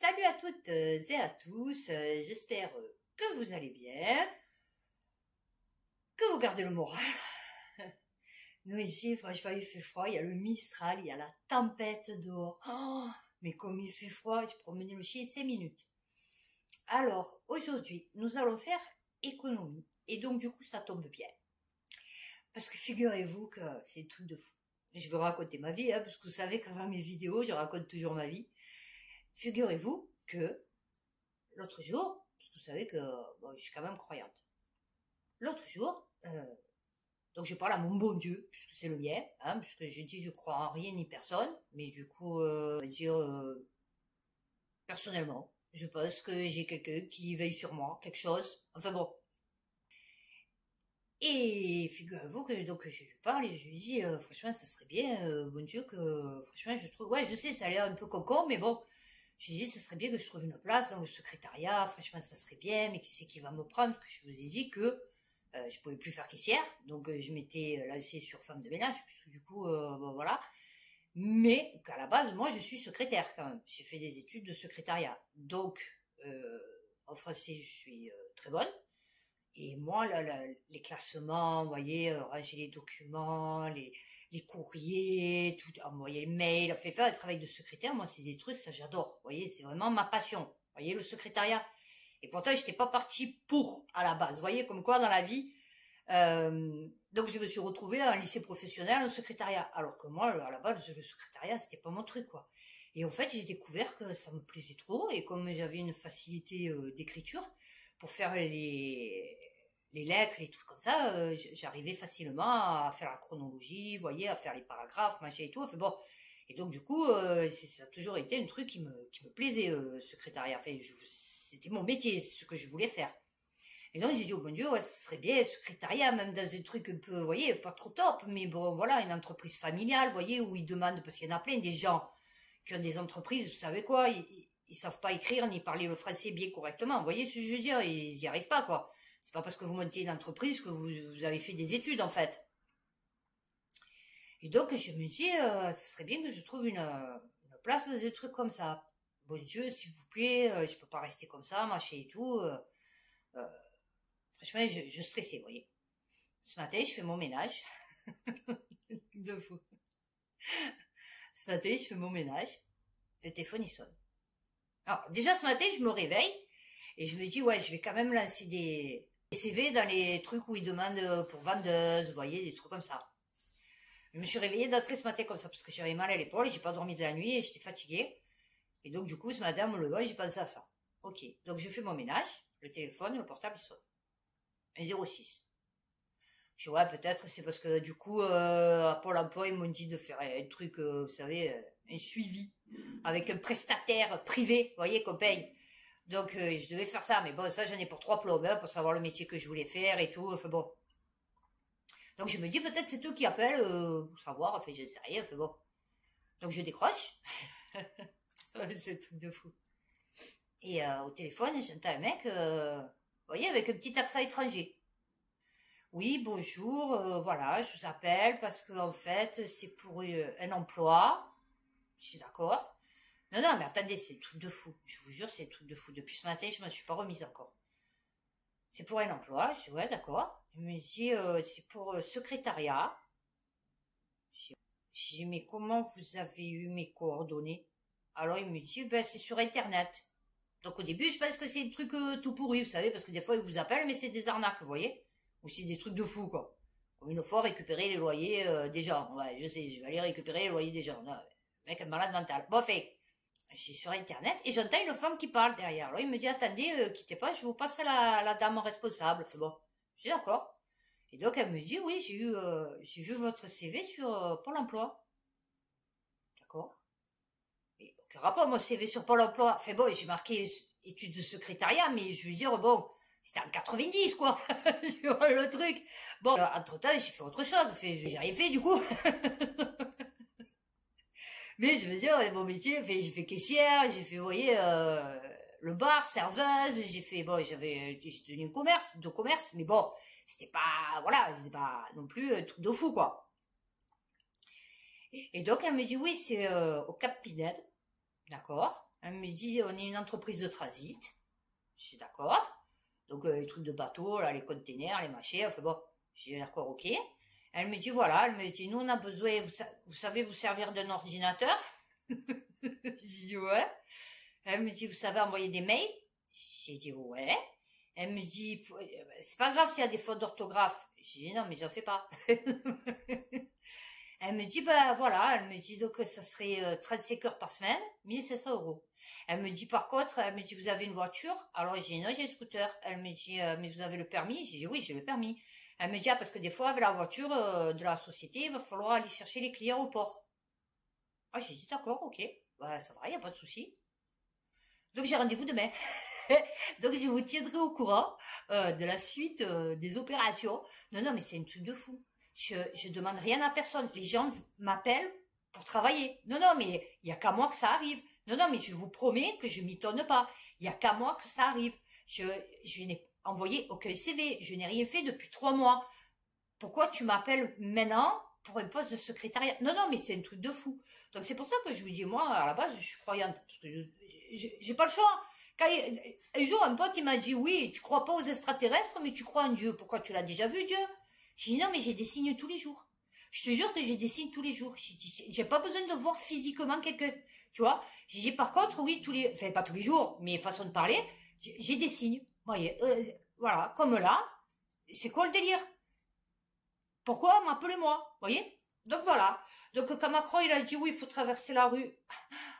Salut à toutes et à tous, j'espère que vous allez bien, que vous gardez le moral. Nous ici, franchement, il fait froid, il y a le Mistral, il y a la tempête dehors. Oh, mais comme il fait froid, je promenais le chien 5 minutes. Alors, aujourd'hui, nous allons faire économie. Et donc, du coup, ça tombe bien. Parce que figurez-vous que c'est tout de fou. Je vais raconter ma vie, parce que vous savez qu'avant mes vidéos, je raconte toujours ma vie. Figurez-vous que l'autre jour, parce que vous savez que bon, je suis quand même croyante. L'autre jour, donc je parle à mon bon Dieu, puisque c'est le mien, puisque je dis je crois en rien ni personne, mais du coup, on va dire personnellement, je pense que j'ai quelqu'un qui veille sur moi, quelque chose, enfin bon. Et figurez-vous que donc je lui parle et je lui dis franchement ça serait bien, bon Dieu, que franchement je trouve, ouais je sais ça a l'air un peu cocon, mais bon, je lui dis ça serait bien que je trouve une place dans le secrétariat, franchement ça serait bien, mais qui c'est qui va me prendre, que je vous ai dit que je pouvais plus faire caissière, donc je m'étais lancée sur femme de ménage, puisque du coup, bon, voilà. Mais qu'à la base, moi, je suis secrétaire quand même. J'ai fait des études de secrétariat. Donc, en français, je suis très bonne. Et moi, les classements, vous voyez, ranger les documents, les courriers, tout, envoyer les mails, enfin, faire le travail de secrétaire, moi, c'est des trucs, ça j'adore. Vous voyez, c'est vraiment ma passion. Vous voyez, le secrétariat. Et pourtant, j'étais pas partie pour à la base. Vous voyez, comme quoi dans la vie. Donc, je me suis retrouvée à un lycée professionnel, en secrétariat. Alors que moi, à la base, le secrétariat, c'était pas mon truc, quoi. Et en fait, j'ai découvert que ça me plaisait trop. Et comme j'avais une facilité d'écriture pour faire les lettres, les trucs comme ça, j'arrivais facilement à faire la chronologie, vous voyez, à faire les paragraphes, machin et tout. Enfin bon. Et donc, du coup, ça a toujours été un truc qui me plaisait, secrétariat. Enfin, c'était mon métier, c'est ce que je voulais faire. Et donc, j'ai dit, oh mon Dieu, ouais, ce serait bien, secrétariat, même dans un truc un peu, vous voyez, pas trop top, mais bon, voilà, une entreprise familiale, vous voyez, où ils demandent, parce qu'il y en a plein, des gens qui ont des entreprises, vous savez quoi, ils savent pas écrire ni parler le français bien correctement, vous voyez ce que je veux dire, ils y arrivent pas, quoi. C'est pas parce que vous montez une entreprise que vous avez fait des études, en fait. Et donc, je me dis, ce serait bien que je trouve une place dans un truc comme ça. Bon Dieu, s'il vous plaît, je peux pas rester comme ça, machin et tout. Euh, Franchement, je stressais, vous voyez. Ce matin, je fais mon ménage. De fou. Ce matin, je fais mon ménage. Le téléphone, il sonne. Alors, déjà, ce matin, je me réveille et je me dis, ouais, je vais quand même lancer des CV dans les trucs où ils demandent pour vendeuse, vous voyez, des trucs comme ça. Je me suis réveillée d'entrée ce matin comme ça parce que j'avais mal à l'épaule, j'ai pas dormi de la nuit et j'étais fatiguée. Et donc, du coup, ce matin, me levant, j'ai pensé à ça. Ok. Donc, je fais mon ménage, le téléphone, le portable, il sonne. Un 06. Je dis, ouais, peut-être c'est parce que du coup, à Pôle emploi, ils m'ont dit de faire un truc, vous savez, un suivi avec un prestataire privé, vous voyez, qu'on paye. Donc, je devais faire ça, mais bon, ça, j'en ai pour 3 plombes, pour savoir le métier que je voulais faire et tout, enfin bon. Donc, je me dis, peut-être c'est eux qui appellent, pour savoir, enfin, je sais rien, enfin bon. Donc, je décroche. C'est un truc de fou. Et au téléphone, j'entends un mec, vous voyez, avec un petit accent étranger. Oui, bonjour, voilà, je vous appelle parce que en fait, c'est pour un emploi. Je suis d'accord. Non, non, mais attendez, c'est le truc de fou. Je vous jure, c'est le truc de fou. Depuis ce matin, je me suis pas remise encore. C'est pour un emploi. Je dis, ouais, d'accord. Il me dit, c'est pour secrétariat. Je dis, mais comment vous avez eu mes coordonnées? Alors, il me dit, ben, c'est sur Internet. Donc, au début, je pense que c'est des trucs tout pourris, vous savez, parce que des fois, ils vous appellent, mais c'est des arnaques, vous voyez? Ou c'est des trucs de fou, quoi. Comme une fois, récupérer les loyers des gens. Ouais, je sais, je vais aller récupérer les loyers des gens. Non, le mec est malade mental. Bon, fait, je suis sur Internet et j'entends une femme qui parle derrière. Alors, il me dit, attendez, quittez pas, je vous passe à la dame responsable. C'est bon. Je dis, d'accord. Et donc, elle me dit, oui, j'ai vu votre CV sur Pôle emploi. D'accord. Et aucun rapport, mon CV sur Pôle emploi. Fait bon, j'ai marqué études de secrétariat, mais je veux dire, bon, c'était en 90, quoi. Je vois le truc. Bon, entre-temps, j'ai fait autre chose. J'ai rien fait, du coup. Mais je veux dire, mon métier, j'ai fait caissière, j'ai fait, vous voyez, le bar, serveuse, j'ai fait, bon, j'ai tenu un commerce, de commerce, mais bon, c'était pas, voilà, c'était pas non plus un truc de fou, quoi. Et donc, elle me dit, oui, c'est au Cap Pinède, d'accord. Elle me dit, on est une entreprise de transit. Je suis d'accord. Donc, les trucs de bateau, là, les containers, les machins, enfin bon, j'ai d'accord, ok. Elle me dit, voilà, elle me dit, nous, on a besoin, vous savez vous servir d'un ordinateur? J'ai dit, ouais. Elle me dit, vous savez envoyer des mails? J'ai dit, ouais. Elle me dit, c'est pas grave s'il y a des fautes d'orthographe. J'ai dit, non, mais j'en fais pas. Elle me dit, bah voilà, elle me dit donc ça serait 35 heures par semaine, 1 500 euros. Elle me dit par contre, elle me dit, vous avez une voiture? Alors j'ai dit, non, j'ai un scooter. Elle me dit, mais vous avez le permis? J'ai dit, oui, j'ai le permis. Elle me dit, ah, parce que des fois, avec la voiture de la société, il va falloir aller chercher les clients au port. Ah, j'ai dit, d'accord, ok. Bah ça va, y a pas de souci. Donc j'ai rendez-vous demain. Donc je vous tiendrai au courant de la suite des opérations. Non, non, mais c'est un truc de fou. Je demande rien à personne. Les gens m'appellent pour travailler. Non, non, mais il y a qu'à moi que ça arrive. Non, non, mais je vous promets que je m'étonne pas. Il y a qu'à moi que ça arrive. Je n'ai envoyé aucun CV. Je n'ai rien fait depuis 3 mois. Pourquoi tu m'appelles maintenant pour un poste de secrétariat? Non, non, mais c'est un truc de fou. Donc c'est pour ça que je vous dis, moi, à la base, je suis croyante. Parce que j'ai pas le choix. Un jour, un pote, il m'a dit, oui, tu crois pas aux extraterrestres, mais tu crois en Dieu. Pourquoi tu l'as déjà vu, Dieu? J'ai dit, non, mais j'ai des signes tous les jours. Je te jure que j'ai des signes tous les jours. J'ai pas besoin de voir physiquement quelqu'un. Tu vois? J'ai par contre, oui, enfin, pas tous les jours, mais façon de parler, j'ai des signes. Voyez, voilà, comme là. C'est quoi le délire? Pourquoi m'appelez-moi? Voyez? Donc voilà. Donc quand Macron, il a dit, oui, il faut traverser la rue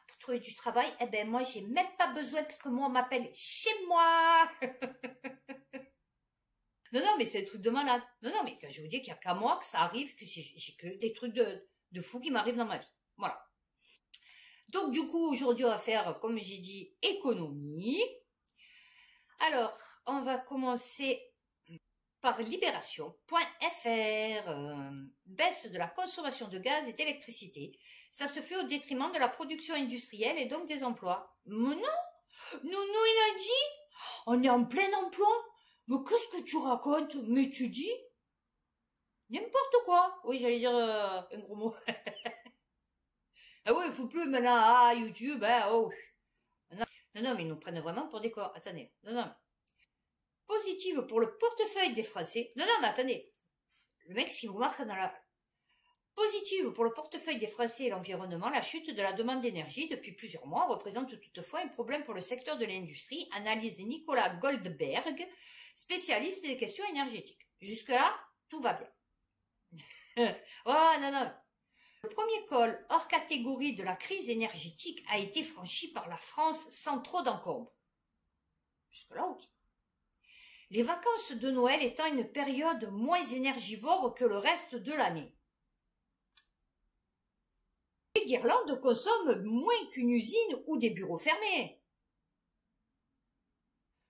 pour trouver du travail, eh ben, moi, j'ai même pas besoin parce que moi, on m'appelle chez moi. Non, non, mais c'est un truc de malade. Non, non, mais je vous dis qu'il y a qu'à moi que ça arrive, que j'ai que des trucs de fou qui m'arrivent dans ma vie. Voilà. Donc, du coup, aujourd'hui, on va faire, comme j'ai dit, économie. Alors, on va commencer par libération.fr. Baisse de la consommation de gaz et d'électricité. Ça se fait au détriment de la production industrielle et donc des emplois. Mais non, il a dit, on est en plein emploi. Mais qu'est-ce que tu racontes? Mais tu dis n'importe quoi. Oui, j'allais dire un gros mot. Ah oui, il faut plus maintenant, YouTube, hein, oh. Non, non, non, mais ils nous prennent vraiment pour des corps. Attendez, non, non. Positive pour le portefeuille des Français. Non, non, mais attendez. Le mec, s'il vous marque dans la... Positive pour le portefeuille des Français et l'environnement, la chute de la demande d'énergie depuis plusieurs mois représente toutefois un problème pour le secteur de l'industrie, analyse Nicolas Goldberg, spécialiste des questions énergétiques. Jusque-là, tout va bien. Oh, non, non. Le premier col hors catégorie de la crise énergétique a été franchi par la France sans trop d'encombre. Jusque-là, ok. Les vacances de Noël étant une période moins énergivore que le reste de l'année. Les guirlandes consomment moins qu'une usine ou des bureaux fermés.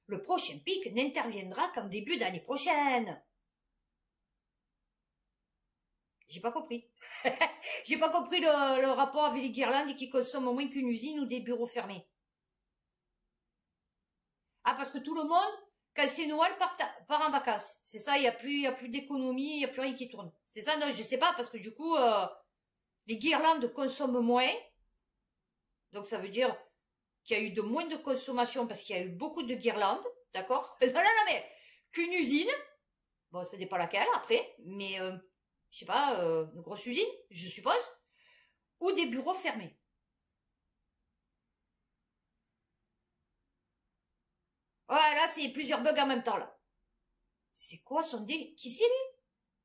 Le prochain pic n'interviendra qu'en début d'année prochaine. J'ai pas compris. J'ai pas compris le rapport avec les guirlandes qui consomment moins qu'une usine ou des bureaux fermés. Ah, parce que tout le monde, quand c'est Noël, part en vacances. C'est ça, il y a plus d'économie, il y a plus rien qui tourne. C'est ça, non, je sais pas, parce que du coup, les guirlandes consomment moins. Donc ça veut dire qu'il y a eu de moins de consommation parce qu'il y a eu beaucoup de guirlandes, d'accord? Non, non, non, mais qu'une usine, bon, ça dépend laquelle après, mais je sais pas, une grosse usine, je suppose, ou des bureaux fermés. Ouais, là, c'est plusieurs bugs en même temps, là. C'est quoi son délire? Qui c'est lui?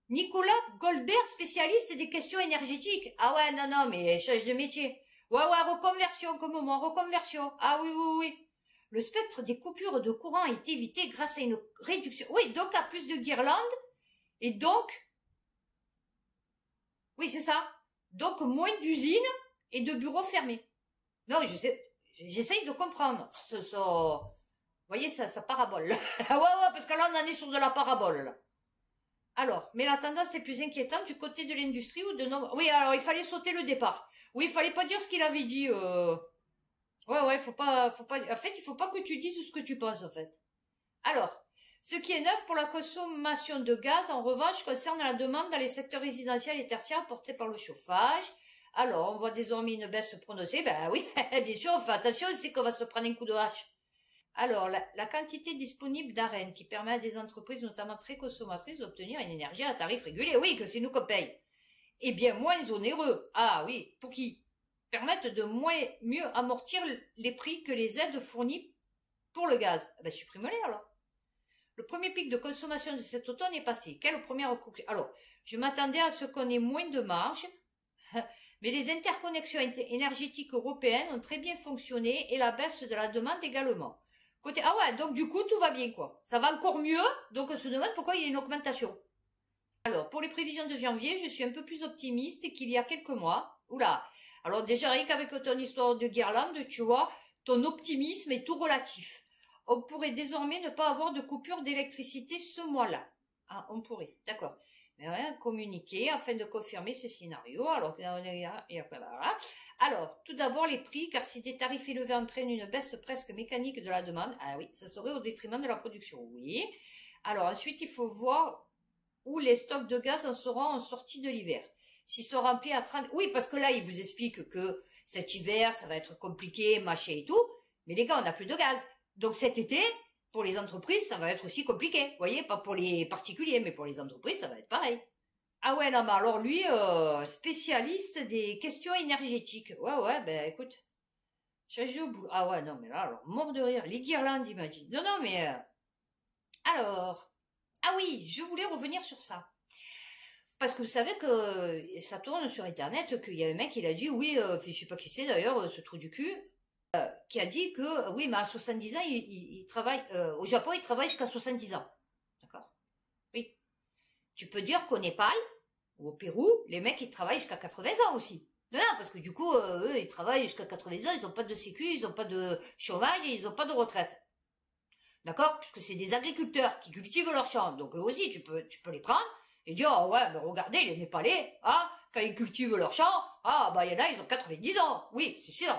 Nicolas Goldberg, spécialiste des questions énergétiques. Ah ouais, non, non, mais change de métier. Ouais, ouais, reconversion, comme moment, reconversion. Ah oui, oui, oui. Le spectre des coupures de courant est évité grâce à une réduction. Oui, donc à plus de guirlandes. Et donc, oui, c'est ça. Donc moins d'usines et de bureaux fermés. Non, j'essaye de comprendre. Vous voyez, ça parabole. Ouais, ouais, parce que là, on en est sur de la parabole, là. Alors, mais la tendance est plus inquiétante du côté de l'industrie ou de non... Oui, alors, il fallait sauter le départ. Oui, il fallait pas dire ce qu'il avait dit. Ouais, ouais, faut pas... En fait, il faut pas que tu dises ce que tu penses, en fait. Alors, ce qui est neuf pour la consommation de gaz, en revanche, concerne la demande dans les secteurs résidentiels et tertiaires portés par le chauffage. Alors, on voit désormais une baisse se prononcer. Ben oui, bien sûr, on fait attention, c'est qu'on va se prendre un coup de hache. Alors, la quantité disponible d'arène qui permet à des entreprises, notamment très consommatrices, d'obtenir une énergie à tarif régulé. Oui, que c'est nous qu'on paye. Et bien moins onéreux. Ah oui, pour qui permettent de mieux amortir les prix que les aides fournies pour le gaz. Ben, supprimez-les alors. Le premier pic de consommation de cet automne est passé. Quelle première conclusion? Alors, je m'attendais à ce qu'on ait moins de marge, mais les interconnexions énergétiques européennes ont très bien fonctionné et la baisse de la demande également. Ah ouais, donc du coup, tout va bien, quoi. Ça va encore mieux, donc on se demande pourquoi il y a une augmentation. Alors, pour les prévisions de janvier, je suis un peu plus optimiste qu'il y a quelques mois. Oula. Alors déjà, rien qu'avec ton histoire de guirlande, tu vois, ton optimisme est tout relatif. On pourrait désormais ne pas avoir de coupure d'électricité ce mois-là. Ah, on pourrait, d'accord. Mais ouais, communiquer afin de confirmer ce scénario. Alors, tout d'abord les prix, car si des tarifs élevés entraînent une baisse presque mécanique de la demande, ah oui, ça serait au détriment de la production, oui. Alors ensuite, il faut voir où les stocks de gaz en seront en sortie de l'hiver. S'ils sont remplis à 30... Oui, parce que là, il vous explique que cet hiver, ça va être compliqué, machin et tout. Mais les gars, on n'a plus de gaz. Donc cet été, pour les entreprises, ça va être aussi compliqué. Vous voyez, pas pour les particuliers, mais pour les entreprises, ça va être pareil. Ah ouais, non, mais alors lui, spécialiste des questions énergétiques. Ouais, ben écoute, chargé au boulot. Ah ouais, non, mais là, alors, mort de rire. Les guirlandes, imagine. Non, mais... alors... Ah oui, je voulais revenir sur ça. Parce que vous savez que ça tourne sur Internet, qu'il y a un mec, il a dit, oui, je sais pas qui c'est d'ailleurs, ce trou du cul, qui a dit que, oui, mais à 70 ans, il travaille, au Japon, il travaille jusqu'à 70 ans. D'accord? Oui. Tu peux dire qu'au Népal, ou au Pérou, les mecs, ils travaillent jusqu'à 80 ans aussi. Non, parce que du coup, eux, ils travaillent jusqu'à 80 ans, ils n'ont pas de sécu, ils n'ont pas de chômage et ils n'ont pas de retraite. D'accord? Puisque c'est des agriculteurs qui cultivent leurs champs. Donc eux aussi, tu peux les prendre et dire, oh ouais, mais regardez, les Népalais, hein, quand ils cultivent leurs champs, ah, bah, il y en a, ils ont 90 ans. Oui, c'est sûr.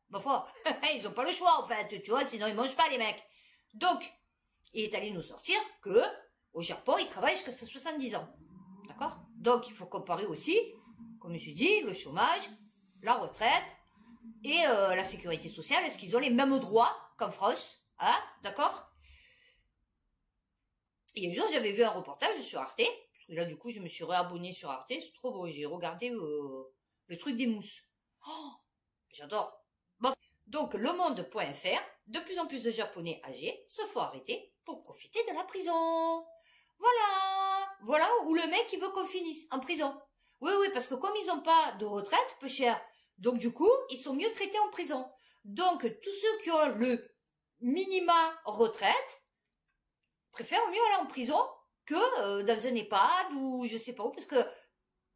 Ma foi, ils ont pas le choix, en fait, tu vois, sinon ils mangent pas, les mecs. Donc, il est allé nous sortir que, au Japon, ils travaillent jusqu'à 70 ans. D'accord? Donc, il faut comparer aussi, comme je dis, le chômage, la retraite et la sécurité sociale. Est-ce qu'ils ont les mêmes droits qu'en France? Hein? D'accord? Et un jour, j'avais vu un reportage sur Arte, parce que là, du coup, je me suis réabonnée sur Arte, c'est trop beau, j'ai regardé le truc des mousses. Oh, j'adore. Bon. Donc, lemonde.fr, de plus en plus de Japonais âgés se font arrêter pour profiter de la prison. Voilà où le mec, il veut qu'on finisse en prison. Oui, parce que comme ils n'ont pas de retraite, peu cher, donc du coup, ils sont mieux traités en prison. Donc, tous ceux qui ont le minima retraite, préfèrent mieux aller en prison que dans un EHPAD ou je sais pas où, parce que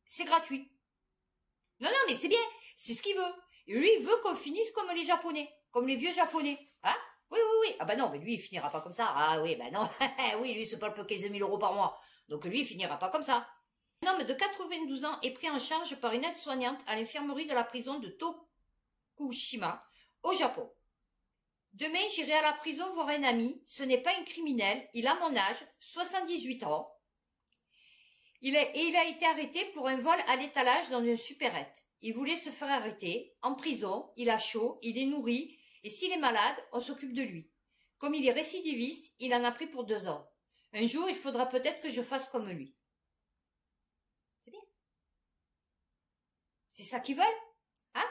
c'est gratuit. Non, mais c'est bien, c'est ce qu'il veut. Et lui, il veut qu'on finisse comme les Japonais, comme les vieux Japonais. Hein? Oui. Ah bah non, mais lui, il finira pas comme ça. Ah oui, bah non. Oui, lui, c'est pas le 15 000 € par mois. Donc lui, il finira pas comme ça. Un homme de 92 ans est pris en charge par une aide-soignante à l'infirmerie de la prison de Tokushima, au Japon. Demain, j'irai à la prison voir un ami. Ce n'est pas un criminel. Il a mon âge, 78 ans. Il a été arrêté pour un vol à l'étalage dans une supérette. Il voulait se faire arrêter. En prison, il a chaud, il est nourri. Et s'il est malade, on s'occupe de lui. Comme il est récidiviste, il en a pris pour 2 ans. Un jour, il faudra peut-être que je fasse comme lui. C'est bien. C'est ça qu'ils veulent? Hein?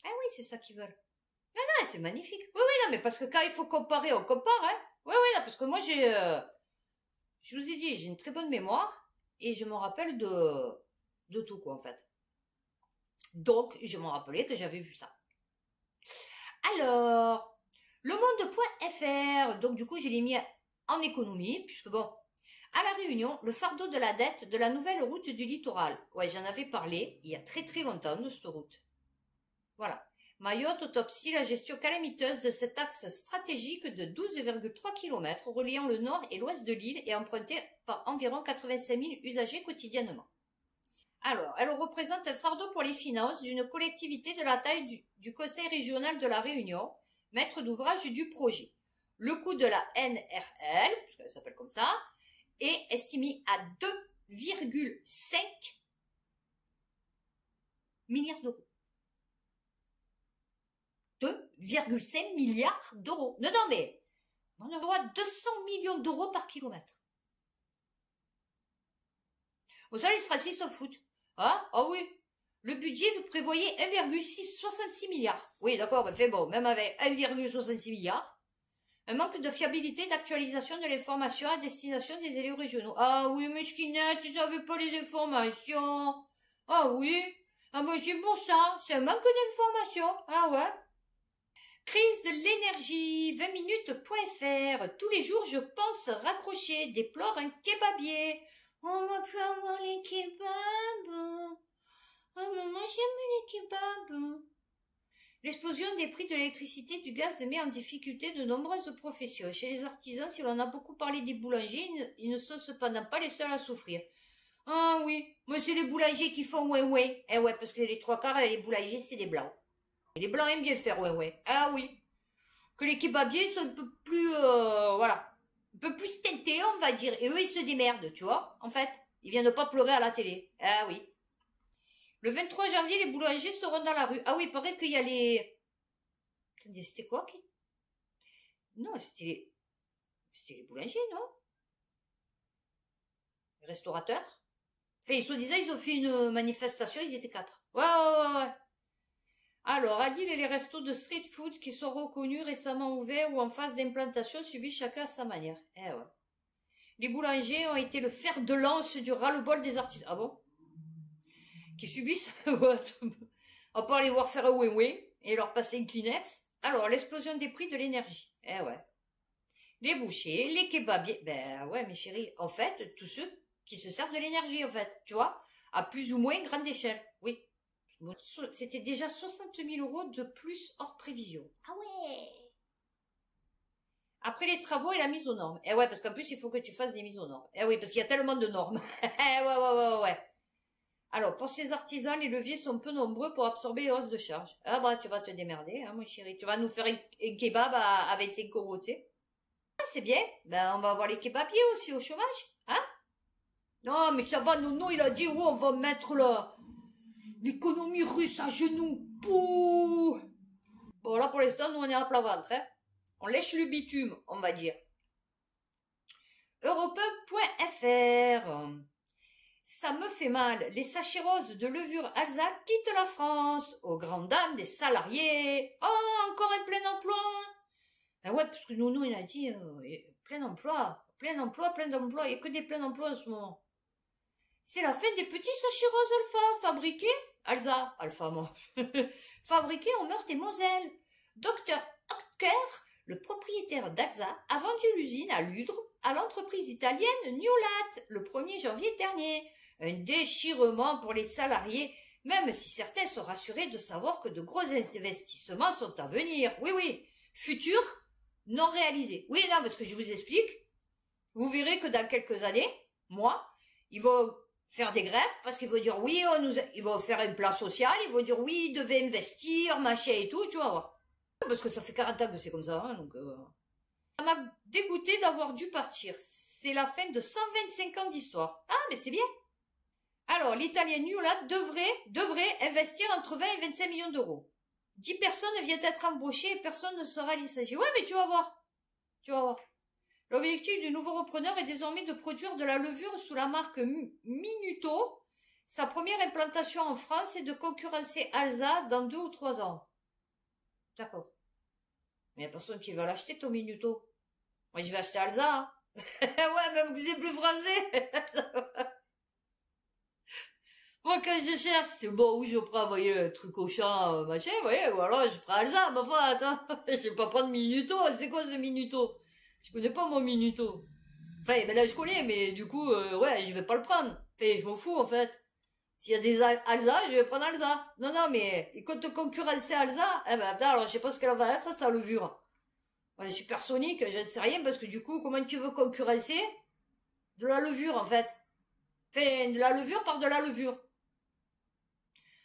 Ah oui, c'est ça qu'ils veulent. Non, c'est magnifique. Oui, non, mais parce que quand il faut comparer, on compare, hein. Oui, non, parce que moi, je vous ai dit, j'ai une très bonne mémoire et je me rappelle de tout, quoi, en fait. Donc, je me rappelais que j'avais vu ça. Alors, lemonde.fr, donc du coup, je l'ai mis en économie, puisque bon, à La Réunion, le fardeau de la dette de la nouvelle route du littoral. Ouais, j'en avais parlé il y a très très longtemps de cette route. Voilà. Mayotte autopsie la gestion calamiteuse de cet axe stratégique de 12,3 km reliant le nord et l'ouest de l'île et emprunté par environ 85 000 usagers quotidiennement. Alors, elle représente un fardeau pour les finances d'une collectivité de la taille du Conseil régional de la Réunion, maître d'ouvrage du projet. Le coût de la NRL, puisqu'elle s'appelle comme ça, est estimé à 2,5 milliards d'euros. 2,5 milliards d'euros. Non, non, mais on envoie 200 millions d'euros par kilomètre. Bon, ça, les Français s'en foutent. Hein? Ah oui. Le budget, vous prévoyez 1,66 milliard. Oui, d'accord, mais fait bon, même avec 1,66 milliard, un manque de fiabilité d'actualisation de l'information à destination des élus régionaux. Ah oui, mais Mesquinette, je savais pas les informations. Ah oui. Ah moi, c'est pour ça. C'est un manque d'informations. Ah ouais. Crise de l'énergie, 20minutes.fr. Tous les jours, je pense raccrocher, déplore un kebabier. On va plus avoir les kebabs. Ah, maman, j'aime les kebabs. L'explosion des prix de l'électricité et du gaz met en difficulté de nombreuses professions. Chez les artisans, si l'on a beaucoup parlé des boulangers, ils ne sont cependant pas les seuls à souffrir. Ah oui, mais c'est les boulangers qui font ouais ouais. Eh ouais, parce que les trois quarts, les boulangers, c'est des blancs. Et les blancs aiment bien faire ouais ouais. Ah oui. Que les kebabiers sont un peu plus, voilà, un peu plus tentés, on va dire. Et eux, ils se démerdent, tu vois, en fait. Ils viennent pas pleurer à la télé. Ah oui. Le 23 janvier, les boulangers seront dans la rue. Ah oui, il paraît qu'il y a les... Attendez, c'était quoi qui... Non, c'était les boulangers, non? Les restaurateurs? Enfin, soi-disant, ils ont fait une manifestation, ils étaient 4. Ouais. Alors, à Lille, les restos de street food qui sont reconnus, récemment ouverts ou en phase d'implantation subissent chacun à sa manière. Eh ouais. Les boulangers ont été le fer de lance du ras-le-bol des artistes. Ah bon? Qui subissent, à part les voir faire un oui et leur passer une Kleenex. Alors, l'explosion des prix de l'énergie. Eh ouais. Les bouchers, les kebabiers. Ben ouais, mes chéris. En fait, tous ceux qui se servent de l'énergie, en fait. Tu vois? À plus ou moins grande échelle. Oui. C'était déjà 60 000 euros de plus hors prévision. Ah ouais! Après les travaux et la mise aux normes. Eh ouais, parce qu'en plus, il faut que tu fasses des mises aux normes. Eh oui, parce qu'il y a tellement de normes. ouais. Alors, pour ces artisans, les leviers sont peu nombreux pour absorber les hausses de charges. Ah bah, tu vas te démerder, hein, mon chéri. Tu vas nous faire un kebab avec 5 euros, tu sais. Ah, c'est bien. Ben, on va avoir les kebabiers aussi au chômage, hein? Non, mais ça va, Nono, il a dit, ouais, on va mettre l'économie russe à genoux. Pouh! Bon, là, pour l'instant, nous, on est à plat ventre, hein. On lèche le bitume, on va dire. Europe.fr. Ça me fait mal. Les sachets roses de levure Alsa quittent la France, aux grandes dames des salariés. Oh, encore un plein emploi. Ah ouais, parce que Nounou, il a dit plein emploi. Il n'y a que des pleins emplois en ce moment. C'est la fin des petits sachets roses Alpha, Alpha, moi. Fabriqués en Meurthe et Moselle. Docteur Oetker, le propriétaire d'Alsa, a vendu l'usine à Ludre à l'entreprise italienne Newlat le 1er janvier dernier. Un déchirement pour les salariés, même si certains sont rassurés de savoir que de gros investissements sont à venir. Oui, futur, non réalisé. Oui, non, parce que je vous explique. Vous verrez que dans quelques années, ils vont faire des grèves parce qu'ils vont dire oui, ils vont faire un plan social, ils vont dire oui, ils devaient investir, machin et tout, tu vas voir. Parce que ça fait 40 ans que c'est comme ça, hein, donc... Ça m'a dégoûté d'avoir dû partir. C'est la fin de 125 ans d'histoire. Ah, mais c'est bien. Alors, l'Italien Newlat devrait investir entre 20 et 25 millions d'euros. 10 personnes viennent d'être embauchées et personne ne sera licencié. Ouais, mais tu vas voir. L'objectif du nouveau repreneur est désormais de produire de la levure sous la marque Minuto. Sa première implantation en France est de concurrencer Alsa dans 2 ou 3 ans. D'accord. Mais il n'y a personne qui va l'acheter, ton Minuto. Moi, je vais acheter Alsa. Hein. Ouais, même que c'est plus français. Moi, quand je cherche, c'est bon, où je prends, vous voyez, le truc au champ, machin, vous voyez, ou alors je prends Alsa, ma foi, attends. Je vais pas prendre Minuto. C'est quoi ce Minuto? Je connais pas mon Minuto. Enfin, ben là, je connais, mais du coup, ouais, je vais pas le prendre. Enfin, je m'en fous, en fait. S'il y a des Alsa, je vais prendre Alsa. Non, mais, et quand te concurrencer Alsa, eh ben, attends, alors, je sais pas ce qu'elle va être, sa levure. Ouais, supersonique, je ne sais rien, parce que du coup, comment tu veux concurrencer de la levure, en fait? Enfin, de la levure par de la levure.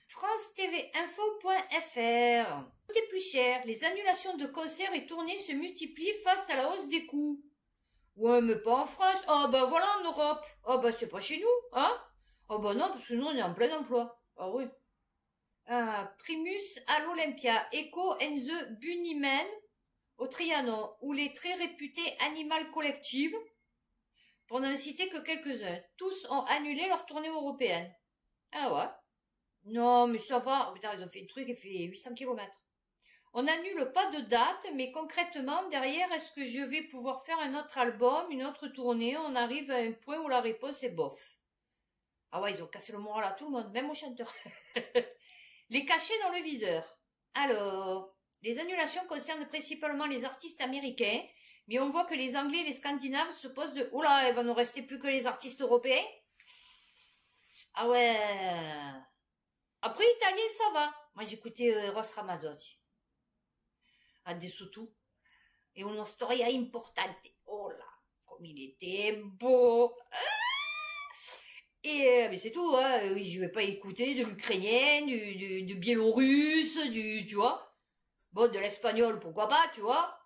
France-TV-info.fr. Tout est plus cher. Les annulations de concerts et tournées se multiplient face à la hausse des coûts. Ouais, mais pas en France. Ah, bah voilà, en Europe. Ah, bah c'est pas chez nous, hein? Ah, bah non, parce que nous, on est en plein emploi. Ah oui. Primus à l'Olympia, Echo and the Bunnymen au Trianon, ou les très réputés Animal Collective, pour n'en citer que quelques-uns. Tous ont annulé leur tournée européenne. Ah ouais? Non, mais ça va. Oh, putain, ils ont fait le truc, il fait 800 kilomètres. On n'annule pas de date, mais concrètement, derrière, est-ce que je vais pouvoir faire un autre album, une autre tournée? On arrive à un point où la réponse est bof. Ah ouais, ils ont cassé le moral à tout le monde, même aux chanteurs. Les cachets dans le viseur. Alors, les annulations concernent principalement les artistes américains, mais on voit que les Anglais et les Scandinaves se posent de... Oula, il va nous rester plus que les artistes européens? Ah ouais. Après, italien, ça va. Moi, j'écoutais Eros Ramazzotti. Adesso tu. Et una storia importante. Oh là, comme il était beau. Et mais c'est tout, hein. Je vais pas écouter de l'ukrainien, du biélorusse, tu vois. Bon, de l'espagnol, pourquoi pas, tu vois.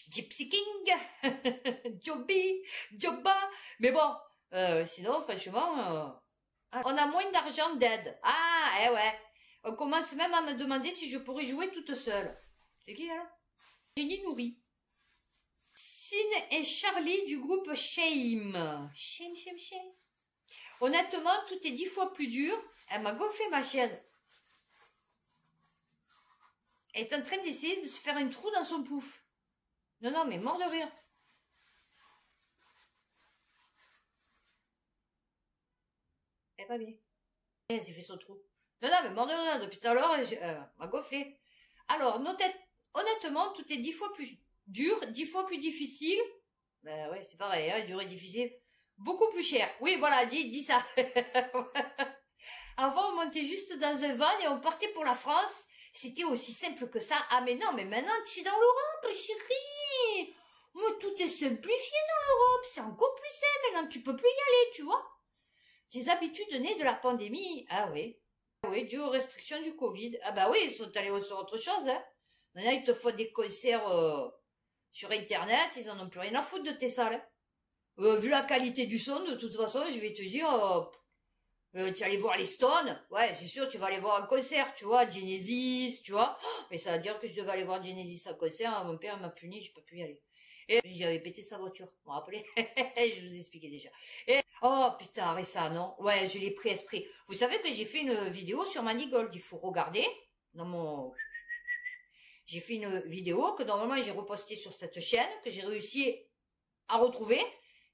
Gypsy King, Joby, Jobba. Mais bon, sinon, franchement, on a moins d'argent d'aide. Ah, eh ouais. On commence même à me demander si je pourrais jouer toute seule. C'est qui, alors? Jenny Nourri. Sin et Charlie du groupe Shame. Shame. Honnêtement, tout est 10 fois plus dur. Elle m'a gonflé ma chienne. Elle est en train d'essayer de se faire un trou dans son pouf. Non, mais mort de rire. Elle est pas bien. Elle s'est fait son trou. Non, mais mort de rire. Depuis tout à l'heure, elle m'a gonflé. Alors, honnêtement, tout est 10 fois plus dur, 10 fois plus difficile. Ben ouais, c'est pareil, hein, dur et difficile. Beaucoup plus cher. Oui, voilà, dis ça. Avant, on montait juste dans un van et on partait pour la France. C'était aussi simple que ça. Ah, mais non, mais maintenant, tu es dans l'Europe, chérie. Moi, tout est simplifié dans l'Europe. C'est encore plus simple. Maintenant, tu peux plus y aller, tu vois. Tes habitudes nées de la pandémie. Ah oui. Ah oui, dû aux restrictions du Covid. Ah bah oui, ils sont allés sur autre chose, hein. Maintenant, ils te font des concerts sur Internet. Ils en ont plus rien à foutre de tes salles. Vu la qualité du son, de toute façon, je vais te dire... tu allais voir les Stones, ouais, c'est sûr, tu vas aller voir un concert, tu vois, Genesis, tu vois. Mais ça veut dire que je devais aller voir Genesis à concert, mon père m'a puni, je peux plus y aller. Et j'avais pété sa voiture, vous vous rappelez? Je vous expliquais déjà. Et, oh putain, arrête ça, non? Ouais, je l'ai pris esprit. Vous savez que j'ai fait une vidéo sur Manigold, il faut regarder. Dans mon... J'ai fait une vidéo que normalement j'ai repostée sur cette chaîne, que j'ai réussi à retrouver,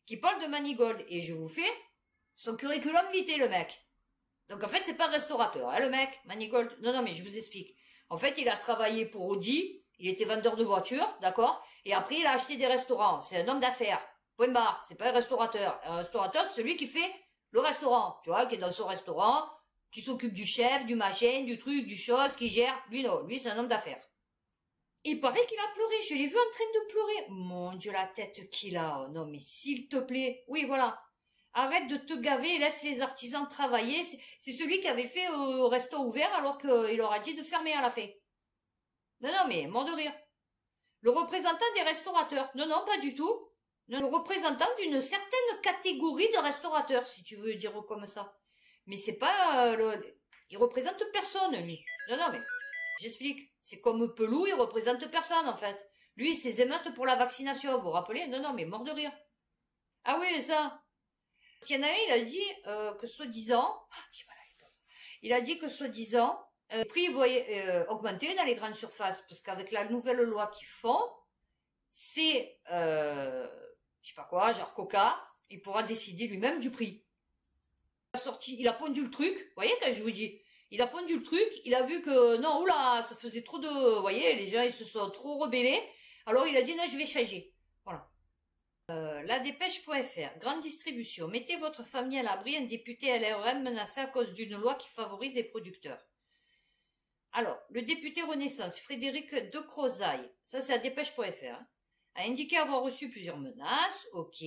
qui parle de Manigold. Et je vous fais son curriculum vitae, le mec. Donc en fait, c'est pas un restaurateur, hein, le mec, Manigold. Non, mais je vous explique. En fait, il a travaillé pour Audi, il était vendeur de voitures, d'accord? Et après, il a acheté des restaurants. C'est un homme d'affaires. Point barre. C'est pas un restaurateur. Un restaurateur, c'est celui qui fait le restaurant, tu vois, qui est dans son restaurant, qui s'occupe du chef, du machin, du truc, du chose, qui gère. Lui, non. Lui, c'est un homme d'affaires. Il paraît qu'il a pleuré. Je l'ai vu en train de pleurer. Mon Dieu, la tête qu'il a. Oh, non, mais s'il te plaît. Oui, voilà. Arrête de te gaver et laisse les artisans travailler. C'est celui qui avait fait resto ouvert alors qu'il leur a dit de fermer à la fin. Non, mais mort de rire. Le représentant des restaurateurs. Non, pas du tout. Non, le représentant d'une certaine catégorie de restaurateurs, si tu veux dire comme ça. Mais c'est pas... il représente personne, lui. Non, mais... J'explique. C'est comme Pelou, il représente personne, en fait. Lui, ses émeutes pour la vaccination, vous vous rappelez? Non, mais mort de rire. Ah oui, ça... Il y en a un, il a dit que soi-disant... Il a dit que soi-disant... les prix vont augmenter dans les grandes surfaces, parce qu'avec la nouvelle loi qu'ils font, c'est... je sais pas quoi, genre Coca, il pourra décider lui-même du prix. Il a pondu le truc, vous voyez quand je vous dis, il a pondu le truc, il a vu que non, oula, ça faisait trop de... Vous voyez, les gens ils se sont trop rebellés, alors il a dit non, je vais changer. Voilà. La dépêche.fr, grande distribution. Mettez votre famille à l'abri, un député LRM menacé à cause d'une loi qui favorise les producteurs. Alors, le député Renaissance, Frédéric de Crozaille, ça c'est la dépêche.fr, hein, a indiqué avoir reçu plusieurs menaces, ok.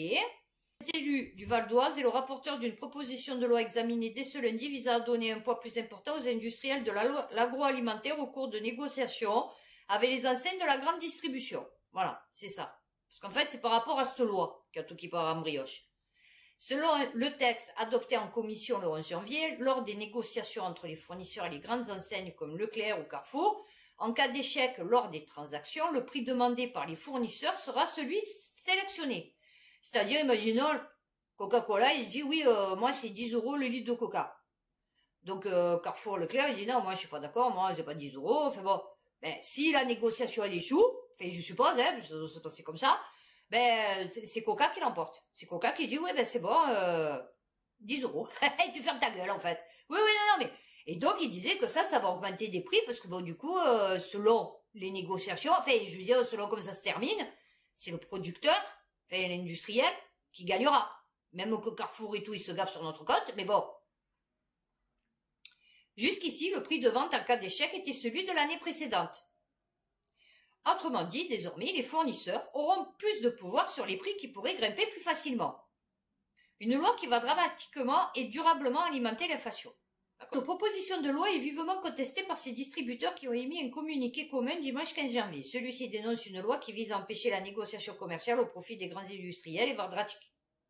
Élu du Val d'Oise est le rapporteur d'une proposition de loi examinée dès ce lundi visant à donner un poids plus important aux industriels de l'agroalimentaire au cours de négociations avec les enseignes de la grande distribution. Voilà, c'est ça. Parce qu'en fait, c'est par rapport à cette loi qu'il y a tout qui part en brioche. Selon le texte adopté en commission le 11 janvier, lors des négociations entre les fournisseurs et les grandes enseignes comme Leclerc ou Carrefour, en cas d'échec lors des transactions, le prix demandé par les fournisseurs sera celui sélectionné. C'est-à-dire, imaginons, Coca-Cola, il dit oui, moi c'est 10 euros le litre de Coca. Donc Carrefour Leclerc, il dit non, moi je suis pas d'accord, moi c'est pas 10 euros. Enfin bon, ben, si la négociation elle échoue, enfin, je suppose, hein, ça se passer comme ça, ben c'est Coca qui l'emporte. C'est Coca qui dit oui, ben c'est bon, 10 euros. Et tu fermes ta gueule en fait. Oui, oui, non, non, mais... Et donc il disait que ça va augmenter des prix parce que bon, du coup, selon les négociations, enfin, je veux dire, selon comment ça se termine, c'est le producteur, enfin l'industriel, qui gagnera. Même que Carrefour et tout, ils se gavent sur notre compte, mais bon. Jusqu'ici, le prix de vente en cas d'échec était celui de l'année précédente. Autrement dit, désormais, les fournisseurs auront plus de pouvoir sur les prix qui pourraient grimper plus facilement. Une loi qui va dramatiquement et durablement alimenter l'inflation. Cette proposition de loi est vivement contestée par ces distributeurs qui ont émis un communiqué commun dimanche 15 janvier. Celui-ci dénonce une loi qui vise à empêcher la négociation commerciale au profit des grands industriels et va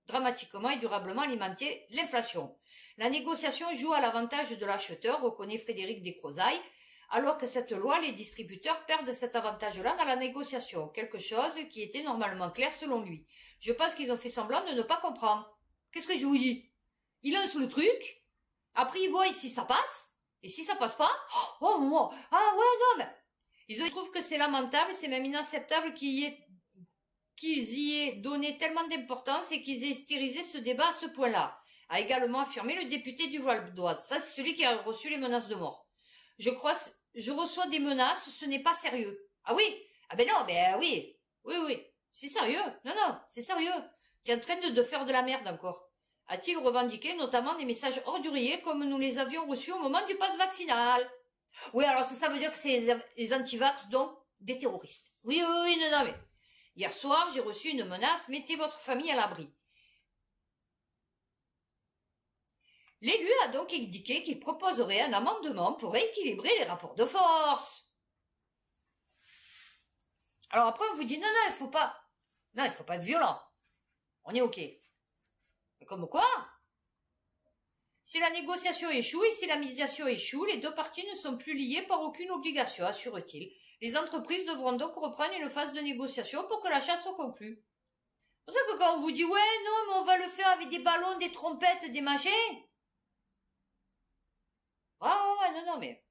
dramatiquement et durablement alimenter l'inflation. La négociation joue à l'avantage de l'acheteur, reconnaît Frédéric Descrozailles, alors que cette loi, les distributeurs perdent cet avantage-là dans la négociation, quelque chose qui était normalement clair selon lui. Je pense qu'ils ont fait semblant de ne pas comprendre. Qu'est-ce que je vous dis? Ils lancent le truc, après ils voient si ça passe, et si ça passe pas, oh moi, ah ouais non mais... Ils trouvent que c'est lamentable, c'est même inacceptable qu'ils y aient donné tellement d'importance et qu'ils aient hystérisé ce débat à ce point-là, a également affirmé le député du Val d'Oise. Ça, c'est celui qui a reçu les menaces de mort. Je reçois des menaces, ce n'est pas sérieux. Ah oui? Ah ben non, ben oui. Oui, oui. C'est sérieux. Non, non, c'est sérieux. Tu es en train de faire de la merde encore. A-t-il revendiqué notamment des messages orduriers comme nous les avions reçus au moment du pass vaccinal? Oui, alors ça veut dire que c'est les antivax, donc des terroristes. Oui, oui, oui, non, non, mais... Hier soir, j'ai reçu une menace, mettez votre famille à l'abri. L'élu a donc indiqué qu'il proposerait un amendement pour équilibrer les rapports de force. Alors après, on vous dit, non, non, il faut pas être violent. On est ok. Mais comme quoi? Si la négociation échoue et si la médiation échoue, les deux parties ne sont plus liées par aucune obligation, assure-t-il. Les entreprises devront donc reprendre une phase de négociation pour que l'achat soit conclu. C'est pour ça que quand on vous dit, ouais, non, mais on va le faire avec des ballons, des trompettes, des machins. Ah ouais, non, non, mais...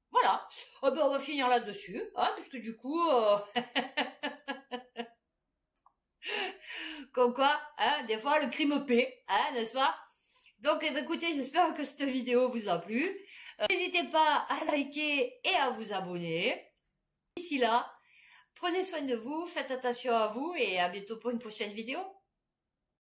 Voilà. Oh, ben, on va finir là-dessus, hein, puisque du coup... Comme quoi, hein, des fois, le crime paie, hein, n'est-ce pas? Donc, eh ben, écoutez, j'espère que cette vidéo vous a plu. N'hésitez pas à liker et à vous abonner. D'ici là, prenez soin de vous, faites attention à vous et à bientôt pour une prochaine vidéo.